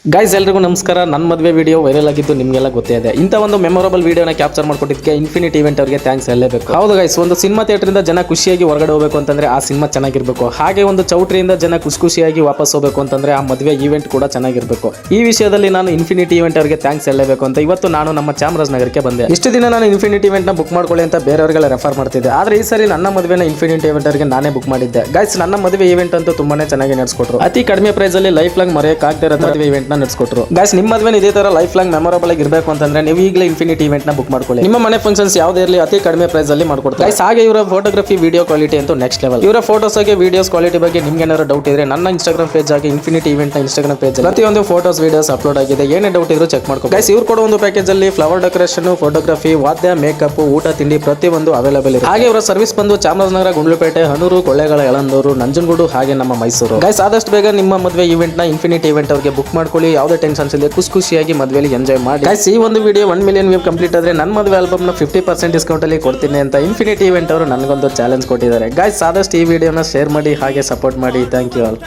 Guys ಎಲ್ರಿಗೂ ನಮಸ್ಕಾರ. ನನ್ನ ಮದುವೆ ವಿಡಿಯೋ ವೈರಲ್ ಆಗಿದ್ದು ನಿಮಗೆಲ್ಲ ಗೊತ್ತೇ ಇದೆ. ಇಂಥ ಒಂದು ಮೆಮೊರಬಲ್ ವಿಡಿಯೋನ ಕ್ಯಾಪ್ಚರ್ ಮಾಡ್ಕೊಟ್ಟಿದ್ದಕ್ಕೆ ಇನ್ಫಿನಿಟಿ ಇವೆಂಟ್ ಅವರಿಗೆ ಥ್ಯಾಂಕ್ಸ್ ಹೇಳಲೇಬೇಕು. ಹೌದು ಗೈಸ್, ಒಂದು ಸಿನಿಮಾ ಥಿಯೇಟರಿಂದ ಜನ ಖುಷಿಯಾಗಿ ಹೊರಗಡೆ ಹೋಗಬೇಕು ಅಂತಂದ್ರೆ ಆ ಸಿನಿಮಾ ಚೆನ್ನಾಗಿರ್ಬೇಕು. ಹಾಗೆ ಒಂದು ಚೌಟ್ರಿಯಿಂದ ಜನ ಖುಷಿಯಾಗಿ ವಾಪಸ್ ಹೋಗಬೇಕು ಅಂತಂದ್ರೆ ಆ ಮದುವೆ ಈವೆಂಟ್ ಕೂಡ ಚೆನ್ನಾಗಿರ್ಬೇಕು. ಈ ವಿಷಯದಲ್ಲಿ ನಾನು ಇನ್ಫಿನಿಟಿ ಇವೆಂಟ್ ಅವರಿಗೆ ಥ್ಯಾಂಕ್ಸ್ ಹೇಳಲೇಬೇಕು ಅಂತ ಇವತ್ತು ನಾನು ನಮ್ಮ ಚಾಮರಾಜನಗರಕ್ಕೆ ಬಂದೆ. ಇಷ್ಟು ದಿನ ನಾನು ಇನ್ಫಿನಿಟಿ ಇವೆಂಟ್ ನ ಬುಕ್ ಮಾಡ್ಕೊಳ್ಳಿ ಅಂತ ಬೇರೆಯವರಿಗೆಲ್ಲ ರೆಫರ್ ಮಾಡ್ತಿದ್ದೆ. ಆದ್ರೆ ಈ ಸರಿ ನನ್ನ ಮದುವೆನ ಇನ್ಫಿನಿಟಿ ಇವೆಂಟ್ ಅವರಿಗೆ ನಾನೇ ಬುಕ್ ಮಾಡಿದ್ದೆ. ಗೈಸ್, ನನ್ನ ಮದುವೆ ಇವೆಂಟ್ ಅಂತೂ ತುಂಬಾನೇ ಚೆನ್ನಾಗಿ ನಡೆಸ್ಕೊಟ್ರು. ಅತಿ ಕಡಿಮೆ ಪ್ರೈಸ್ ಅಲ್ಲಿ ಲೈಫ್ ಲಾಂಗ್ ಮರೆಯಕ್ಕಾಗದೇ ಇರೋ ಮದುವೆ ಇವೆಂಟ್ ನ ನಡೆಸ್ಕೊಟ್ರು. ನಿಮ್ಮ ಮದುವೆ ಇದೇ ತರ ಲೈಫ್ ಲಾಂಗ್ ಮೆಮೊರಬಲ್ ಆಗಿ ಇರಬೇಕು ಅಂತಂದ್ರೆ ನೀವು ಈಗಲೇ ಇನ್ಫಿನಿಟಿ ಇವೆಂಟ್ ನ ಬುಕ್ ಮಾಡ್ಕೊಳ್ಳಿ. ನಿಮ್ಮ ಮನೆ ಫಂಕ್ಷನ್ಸ್ ಯಾವುದೇ ಇರಲಿ ಅತಿ ಕಡಿಮೆ ಪ್ರೈಸ್ ಅಲ್ಲಿ ಮಾಡ್ಕೊಡ್ತಾರೆ. ಹಾಗೆ ಇವರ ಫೋಟೋಗ್ರಫಿ ವಿಡಿಯೋ ಕ್ವಾಲಿಟಿ ಅಂತೂ ನೆಕ್ಸ್ಟ್ ಲೆವೆಲ್. ಇವರ ಫೋಟೋಸ್ ಆಗಿ ವಿಡಿಯೋಸ್ ಕ್ವಾಲಿಟಿ ಬಗ್ಗೆ ನಿಮ್ಗೆ ಏನಾದ್ರು ಡೌಟ್ ಇದ್ರೆ ನನ್ನ ಇನ್ಸ್ಟಾಗ್ರಾಮ್ ಪೇಜ್ ಆಗಿ ಇನ್ಫಿನಿಟಿ ಇವೆಂಟ್ ನ ಇನ್ಸ್ಟಾಗ್ರಾಮ್ ಪೇಜ್ ಪ್ರತಿಯೊಂದು ಫೋಟೋಸ್ ವಿಡಿಯೋಸ್ ಅಪ್ಲೋಡ್ ಆಗಿದೆ. ಏನೇ ಡೌಟ್ ಇದ್ರು ಚೆಕ್ ಮಾಡ್ಕೊ. ಗೈಸ್, ಇವ್ರು ಕೊಡೋ ಒಂದು ಪ್ಯಾಕೇಜ್ ಅಲ್ಲಿ ಫ್ಲವರ್ ಡೆಕೋರೇಷನ್, ಫೋಟೋಗ್ರಫಿ, ವಾದ್ಯ, ಮೇಕಪ್, ಊಟ ತಿಂಡಿ ಪ್ರತಿಯೊಂದು ಅವೈಲೇಬಲ್ ಇದೆ. ಹಾಗೆ ಇವರ ಸರ್ವಿಸ್ ಬಂದು ಚಾಮರಾಜನಗರ, ಗುಂಡ್ಲುಪೇಟೆ, ಹನೂರು, ಕೊಳ್ಳೇಗಾಲ, ಯಳಂದೂರು, ನಂಜನಗೂಡು ಹಾಗೆ ನಮ್ಮ ಮೈಸೂರು. ಗೈಸ್, ಆದಷ್ಟು ಬೇಗ ನಿಮ್ಮ ಮದುವೆ ಇವೆಂಟ್ ನ ಇನ್ಫಿನಿಟಿ ಇವೆಂಟ್ ಅವರಿಗೆ ಬುಕ್ ಮಾಡ್ಕೊಳ್ಳಿ. ಯಾವುದೇ ಟೆನ್ಷನ್ಸ್ ಇಲ್ಲ, ಖುಷಿಯಾಗಿ ಮದುವೆಲಿ ಎಂಜಾಯ್ ಮಾಡಿ. ಗೈಸ್, ಈ ಒಂದು ವಿಡಿಯೋ 1 ಮಿಲಿಯನ್ ವ್ಯೂ ಕಂಪ್ಲೀಟ್ ಆದ್ರೆ ನನ್ನ ಮದುವೆ ಆಲ್ಬಮ್ ನ 50% ಡಿಸ್ಕೌಂಟ್ ಅಲ್ಲಿ ಕೊಡ್ತೀನಿ ಅಂತ ಇನ್ಫಿನಿಟಿ ಇವೆಂಟ್ ಅವರು ನನಗೊಂದು ಚಾಲೆಂಜ್ ಕೊಟ್ಟಿದ್ದಾರೆ. ಗೈಸ್, ಆದಷ್ಟು ಈ ವಿಡಿಯೋನ ಶೇರ್ ಮಾಡಿ ಹಾಗೆ ಸಪೋರ್ಟ್ ಮಾಡಿ. Thank you all.